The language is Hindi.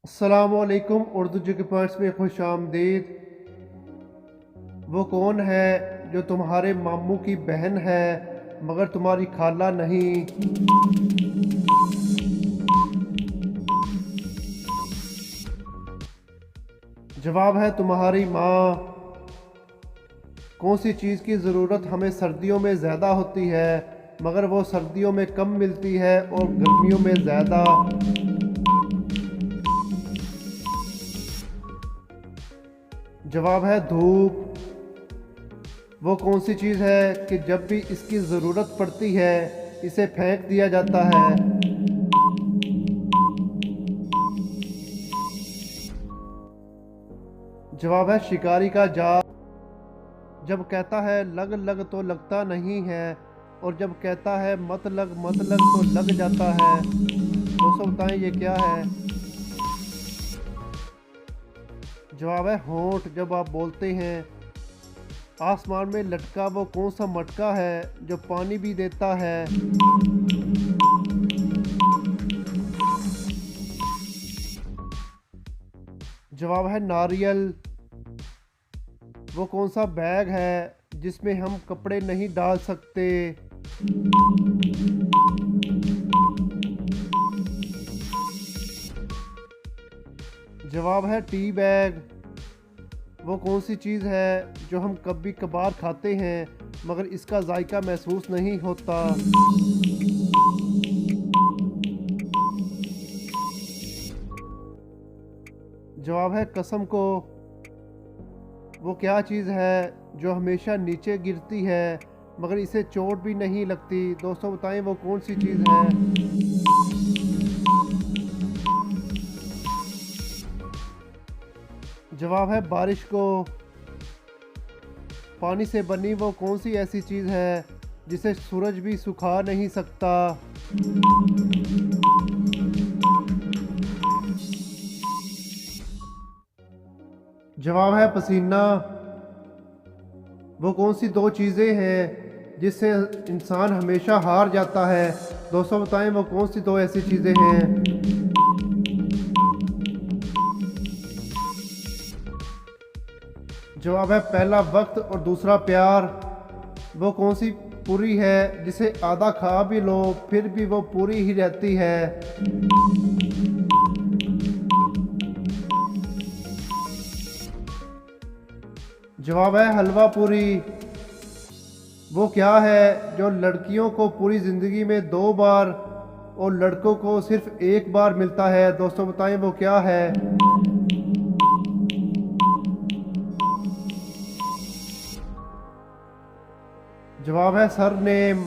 अस्सलामुअलैकुम। उर्दू जी के पॉइंट्स में खुश आमदीद। वो कौन है जो तुम्हारे मामू की बहन है मगर तुम्हारी खाला नहीं? जवाब है तुम्हारी माँ। कौन सी चीज़ की ज़रूरत हमें सर्दियों में ज़्यादा होती है मगर वो सर्दियों में कम मिलती है और गर्मियों में ज़्यादा? जवाब है धूप। वो कौन सी चीज़ है कि जब भी इसकी ज़रूरत पड़ती है इसे फेंक दिया जाता है? जवाब है शिकारी का जाल। जब कहता है लग लग तो लगता नहीं है और जब कहता है मत लग तो लग जाता है। दोस्तों बताएं ये क्या है? जवाब है होंठ। जब आप बोलते हैं आसमान में लटका वो कौन सा मटका है जो पानी भी देता है? जवाब है नारियल। वो कौन सा बैग है जिसमें हम कपड़े नहीं डाल सकते? जवाब है टी बैग। वो कौन सी चीज़ है जो हम कभी कभार खाते हैं मगर इसका जायका महसूस नहीं होता? जवाब है कसम को। वो क्या चीज़ है जो हमेशा नीचे गिरती है मगर इसे चोट भी नहीं लगती? दोस्तों बताएं वो कौन सी चीज़ है? जवाब है बारिश को। पानी से बनी वो कौन सी ऐसी चीज़ है जिसे सूरज भी सुखा नहीं सकता? जवाब है पसीना। वो कौन सी दो चीज़ें हैं जिससे इंसान हमेशा हार जाता है? दोस्तों बताएं वो कौन सी दो ऐसी चीज़ें हैं? जवाब है पहला वक्त और दूसरा प्यार। वो कौन सी पूरी है जिसे आधा खा भी लो फिर भी वो पूरी ही रहती है? जवाब है हलवा पूरी। वो क्या है जो लड़कियों को पूरी ज़िंदगी में 2 बार और लड़कों को सिर्फ 1 बार मिलता है? दोस्तों बताएं वो क्या है? जवाब है सरनेम।